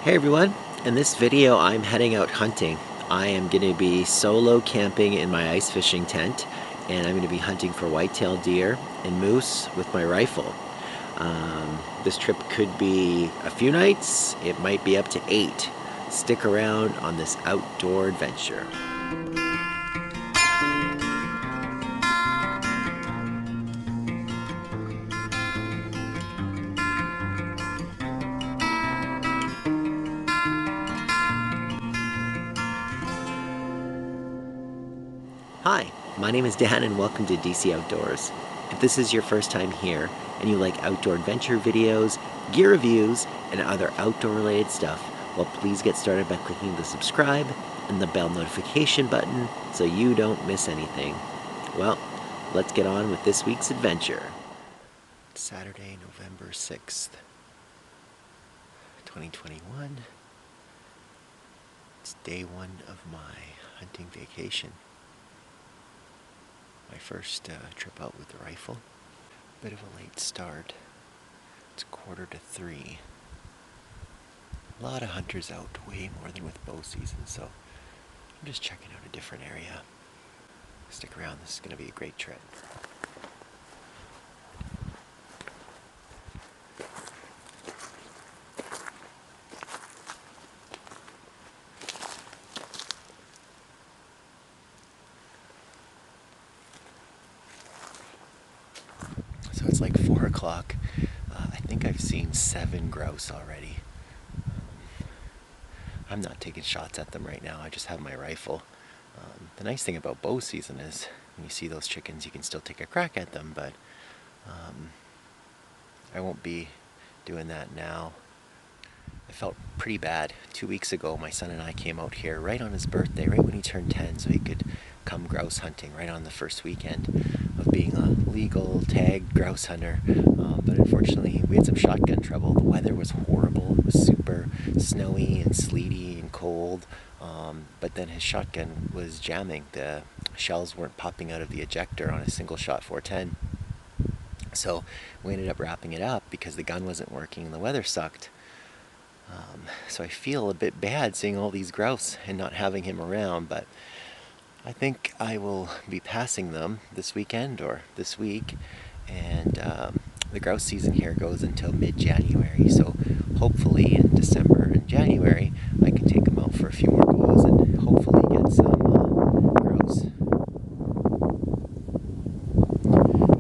Hey everyone, in this video I'm heading out hunting. I am going to be solo camping in my ice fishing tent, and I'm going to be hunting for whitetail deer and moose with my rifle. This trip could be a few nights, it might be up to 8. Stick around on this outdoor adventure. Hi, my name is Dan and welcome to DC Outdoors. If this is your first time here and you like outdoor adventure videos, gear reviews, and other outdoor related stuff, well, please get started by clicking the subscribe and the bell notification button so you don't miss anything. Well, let's get on with this week's adventure. It's Saturday, November 6th, 2021. It's day one of my hunting vacation. My first trip out with the rifle. Bit of a late start. It's 2:45. A lot of hunters out, way more than with bow season, so I'm just checking out a different area. Stick around, this is going to be a great trip. So it's like 4 o'clock. I think I've seen 7 grouse already. I'm not taking shots at them right now, I just have my rifle. The nice thing about bow season is when you see those chickens you can still take a crack at them, but I won't be doing that now. I felt pretty bad. 2 weeks ago my son and I came out here right on his birthday, right when he turned 10, so he could come grouse hunting right on the first weekend of being a legal tagged grouse hunter. But unfortunately we had some shotgun trouble. The weather was horrible. It was super snowy and sleety and cold, but then his shotgun was jamming. The shells weren't popping out of the ejector on a single shot 410. So we ended up wrapping it up because the gun wasn't working and the weather sucked. So I feel a bit bad seeing all these grouse and not having him around, but I think I will be passing them this weekend or this week, and the grouse season here goes until mid-January, so hopefully in December and January I can take them out for a few more goes and hopefully get some grouse.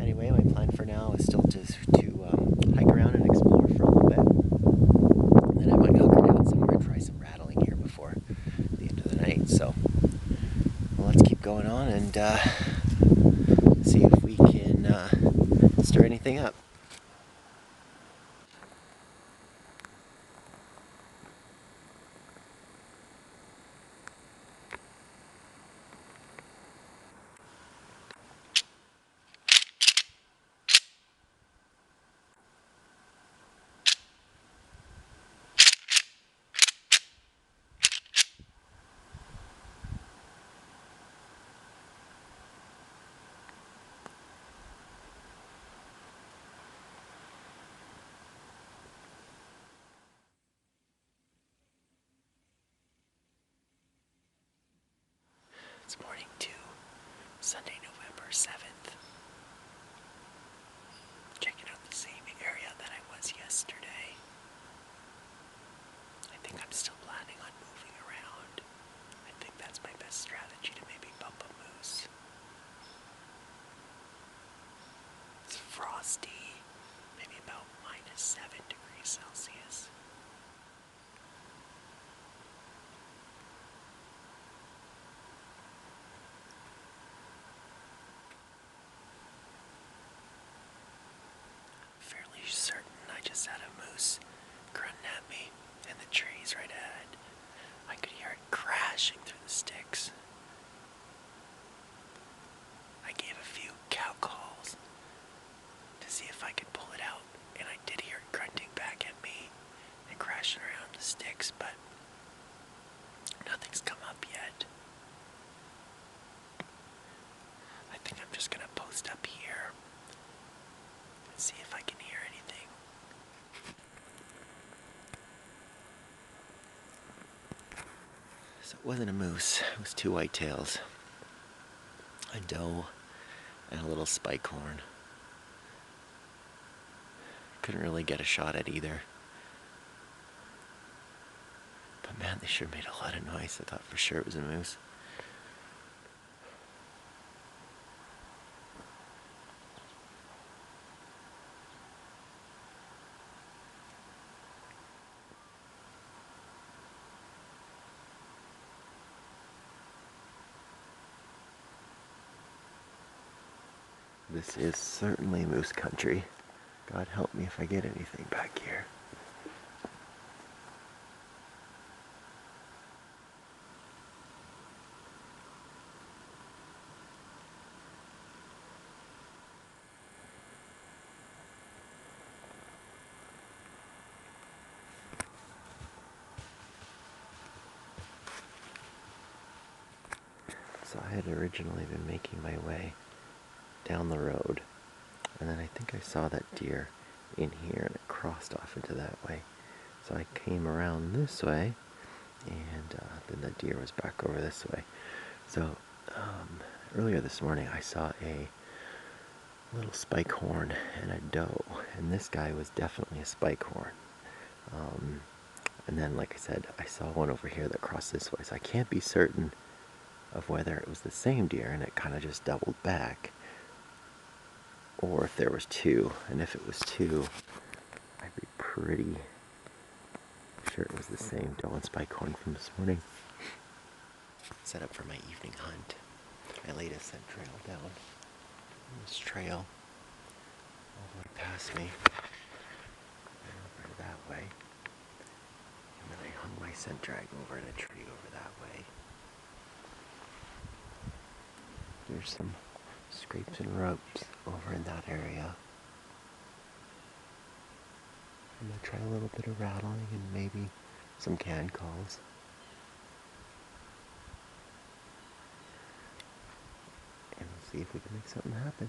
Anyway, my plan for now is still just to hike around and explore for a little bit. Then I might hunker down somewhere and try some rattling here before the end of the night. So well, let's keep going on and see if we can stir anything up. It's morning 2, Sunday, November 7th. Checking out the same area that I was yesterday. I think I'm still planning on moving around. I think that's my best strategy to maybe bump a moose. It's frosty, maybe about -7 degrees Celsius. Fairly certain I just had a moose grunting at me in the trees right ahead. I could hear it crashing through the sticks. I gave a few cow calls to see if So it wasn't a moose, it was two whitetails. A doe and a little spike horn. Couldn't really get a shot at either. But man, they sure made a lot of noise. I thought for sure it was a moose. This is certainly moose country. God help me if I get anything back here. So I had originally been making my way down the road, and then I think I saw that deer in here and it crossed off into that way. So I came around this way, and then the deer was back over this way. So earlier this morning I saw a little spike horn and a doe, and this guy was definitely a spike horn. And then, like I said, I saw one over here that crossed this way, so I can't be certain of whether it was the same deer and it kind of just doubled back, or if there was two. And if it was two, I'd be pretty sure it was the same doe and spike horn from this morning. Set up for my evening hunt. I laid a scent trail down this trail all the way past me and over that way, and then I hung my scent drag over in a tree over that way. There's some scrapes and ropes over in that area. I'm going to try a little bit of rattling and maybe some can calls. And we'll see if we can make something happen.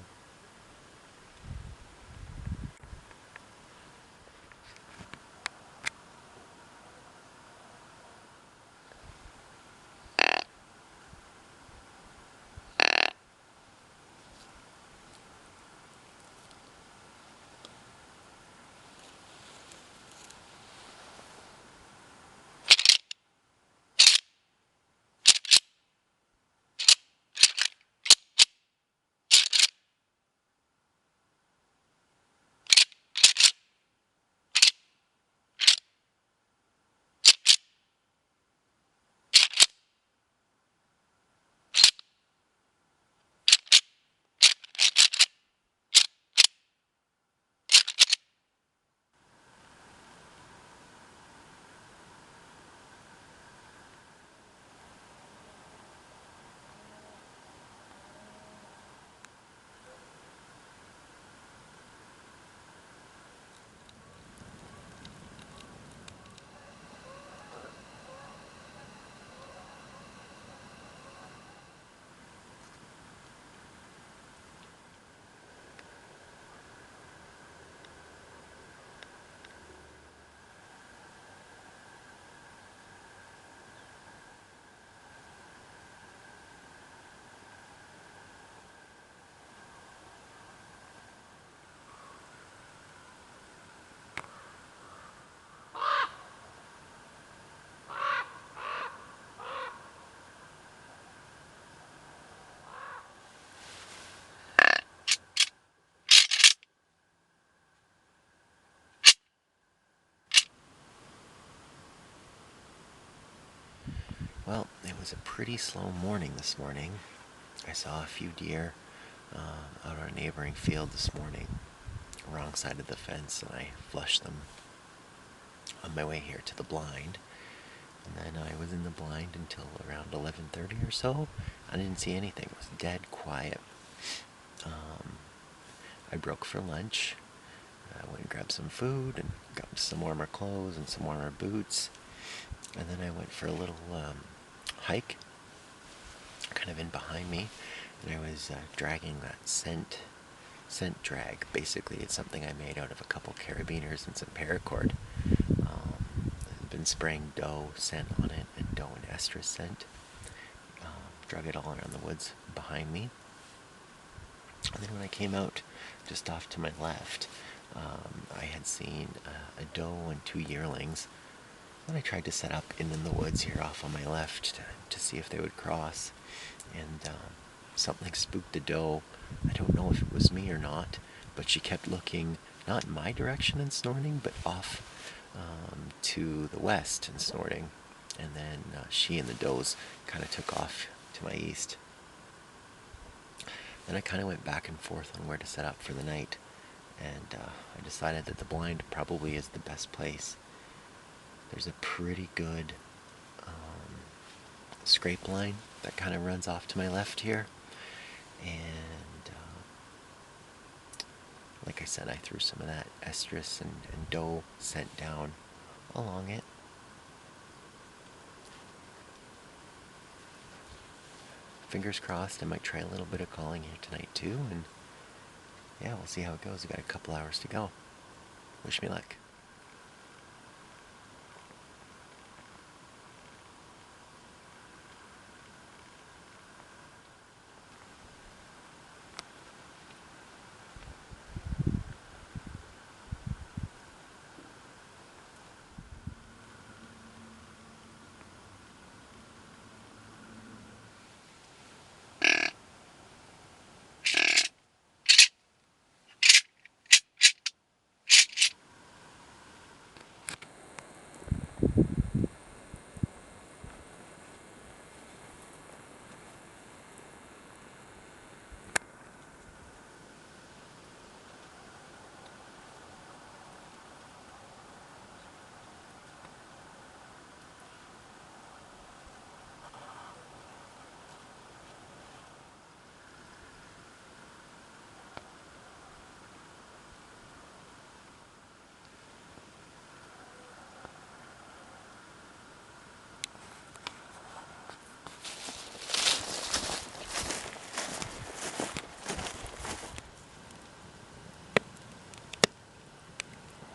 Well, it was a pretty slow morning this morning. I saw a few deer out on a neighboring field this morning, wrong side of the fence, and I flushed them on my way here to the blind. And then I was in the blind until around 11:30 or so. I didn't see anything. It was dead quiet. I broke for lunch. I went and grabbed some food and got some warmer clothes and some warmer boots. And then I went for a little hike, kind of in behind me, and I was dragging that scent drag. Basically, it's something I made out of a couple carabiners and some paracord. I've been spraying doe scent on it and doe and estrus scent. Drug it all around the woods behind me. And then when I came out just off to my left, I had seen a doe and 2 yearlings. And I tried to set up in the woods here off on my left to see if they would cross. And something spooked the doe. I don't know if it was me or not, but she kept looking not in my direction and snorting, but off to the west and snorting. And then she and the does kind of took off to my east. Then I kind of went back and forth on where to set up for the night, and I decided that the blind probably is the best place. There's a pretty good scrape line that kind of runs off to my left here, and like I said, I threw some of that estrus and doe scent down along it. Fingers crossed, I might try a little bit of calling here tonight too, and yeah, we'll see how it goes. We've got a couple hours to go. Wish me luck.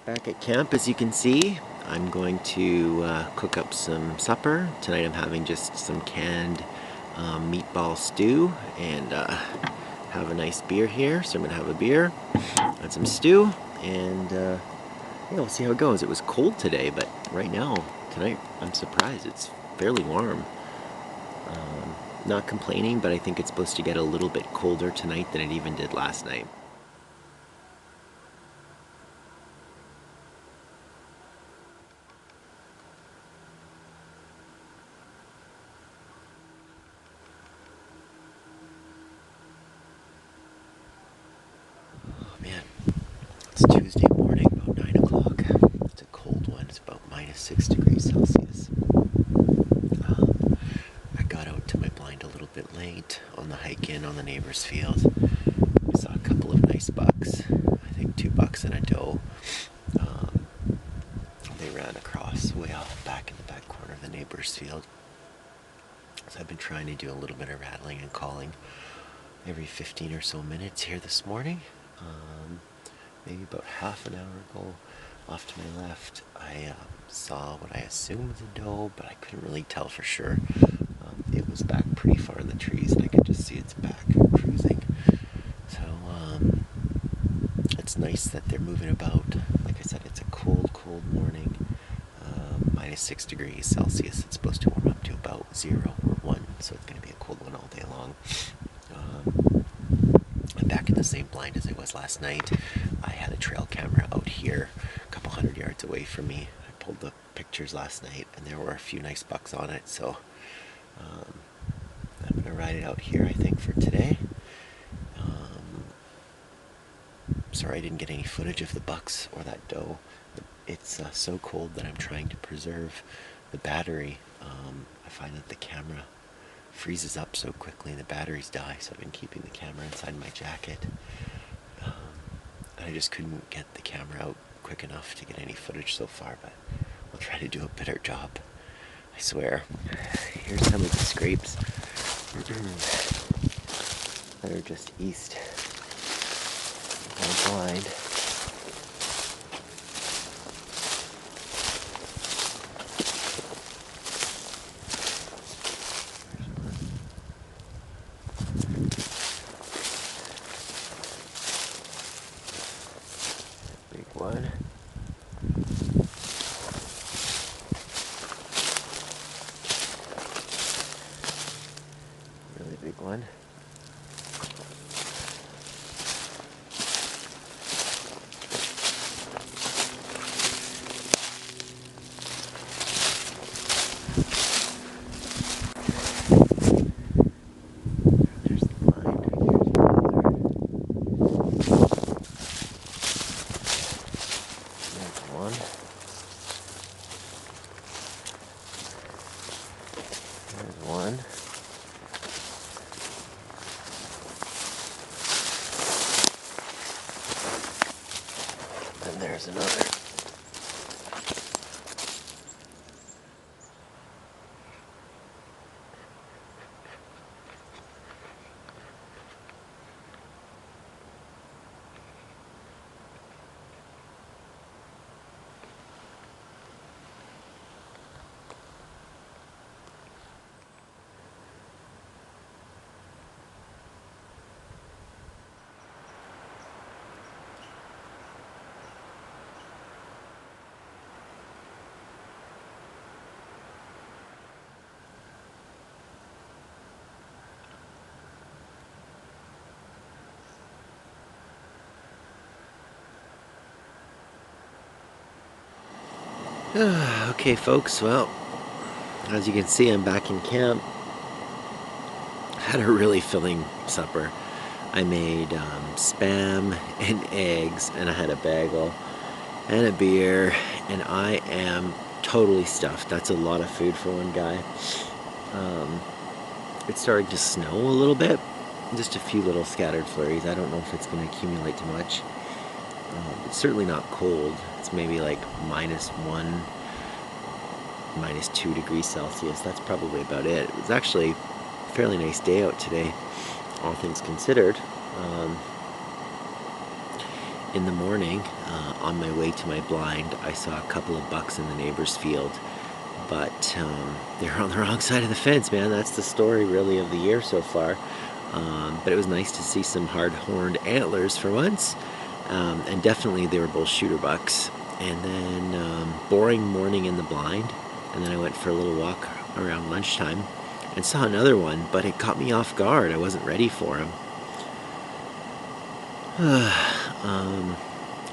Back at camp, as you can see, I'm going to cook up some supper. Tonight I'm having just some canned meatball stew and have a nice beer here. So I'm going to have a beer and some stew, and yeah, we'll see how it goes. It was cold today, but right now, tonight, I'm surprised. It's fairly warm. Not complaining, but I think it's supposed to get a little bit colder tonight than it even did last night. Man, it's Tuesday morning, about 9 o'clock. It's a cold one. It's about -6 degrees Celsius. I got out to my blind a little bit late on the hike in on the neighbor's field. I saw a couple of nice bucks. I think 2 bucks and a doe. They ran across way off back in the back corner of the neighbor's field. So I've been trying to do a little bit of rattling and calling every 15 or so minutes here this morning. Maybe about half an hour ago, off to my left, I saw what I assumed was a doe, but I couldn't really tell for sure. It was back pretty far in the trees, and I could just see its back cruising. So it's nice that they're moving about. Like I said, it's a cold, cold morning. -6 degrees Celsius. It's supposed to warm up to about 0 or 1, so it's going to be a cold one all day long. I'm back in the same blind as I was last night. I had a trail camera out here a couple hundred yards away from me. I pulled the pictures last night, and there were a few nice bucks on it, so I'm going to ride it out here, I think, for today. Sorry I didn't get any footage of the bucks or that doe. It's so cold that I'm trying to preserve the battery. I find that the camera freezes up so quickly and the batteries die, so I've been keeping the camera inside my jacket. I just couldn't get the camera out quick enough to get any footage so far, but I'll try to do a better job, I swear. Here's some of the scrapes that are just east of my blind. one. There's the blind. Here's another. There's one. There's one. And there's another. Okay, folks, well, as you can see, I'm back in camp. Had a really filling supper. I made spam and eggs, and I had a bagel and a beer, and I am totally stuffed. That's a lot of food for one guy. It's starting to snow a little bit, just a few little scattered flurries. I don't know if it's going to accumulate too much. It's certainly not cold. It's maybe like -1, -2 degrees Celsius. That's probably about it. It was actually a fairly nice day out today, all things considered. In the morning, on my way to my blind, I saw a couple of bucks in the neighbor's field, but they're on the wrong side of the fence, man. That's the story, really, of the year so far. But it was nice to see some hard-horned antlers for once, and definitely they were both shooter bucks. And then boring morning in the blind, and then I went for a little walk around lunchtime and saw another one, but it caught me off guard. I wasn't ready for him.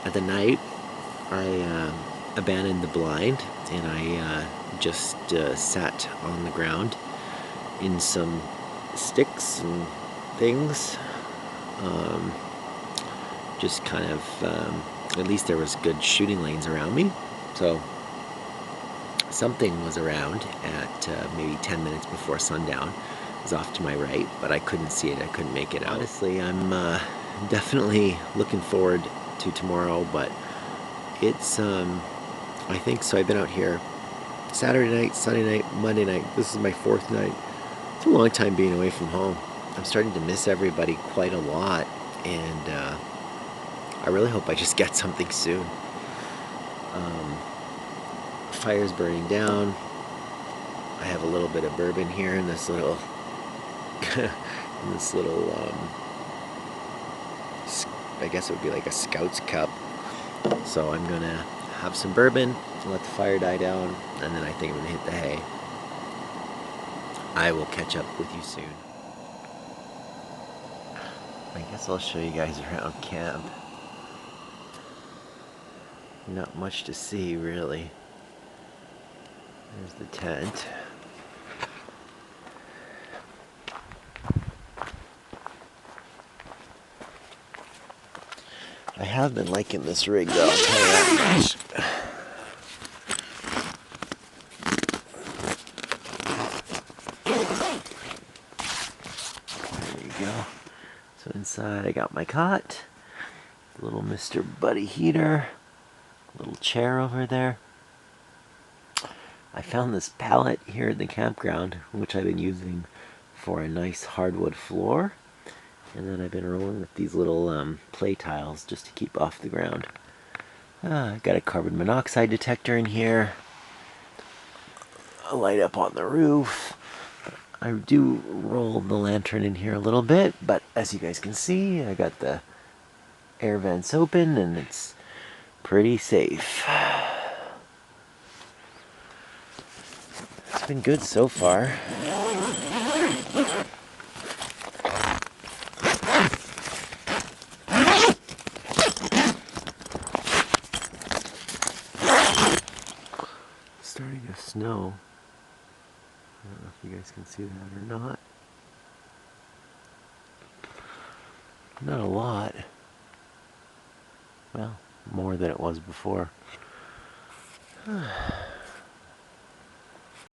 At the night, I abandoned the blind, and I just sat on the ground in some sticks and things. Just kind of, at least there was good shooting lanes around me, so something was around at maybe 10 minutes before sundown. It was off to my right, but I couldn't see it. I couldn't make it out. Honestly, I'm definitely looking forward to tomorrow, but it's, I think so. I've been out here Saturday night, Sunday night, Monday night. This is my 4th night. It's a long time being away from home. I'm starting to miss everybody quite a lot, and I really hope I just get something soon. Fire's burning down. I have a little bit of bourbon here in this little I guess it would be like a Scout's cup. So I'm gonna have some bourbon, let the fire die down, and then I think I'm gonna hit the hay. I will catch up with you soon. I guess I'll show you guys around camp. Not much to see, really. There's the tent. I have been liking this rig, though, I'll tell you that much. There you go. So inside I got my cot, little Mr. Buddy heater, little chair over there. I found this pallet here at the campground, which I've been using for a nice hardwood floor. And then I've been rolling with these little play tiles just to keep off the ground. I've got a carbon monoxide detector in here. A light up on the roof. I do roll the lantern in here a little bit, but as you guys can see, I got the air vents open and it's pretty safe. It's been good so far. snow. I don't know if you guys can see that or not. Not a lot. Well, more than it was before.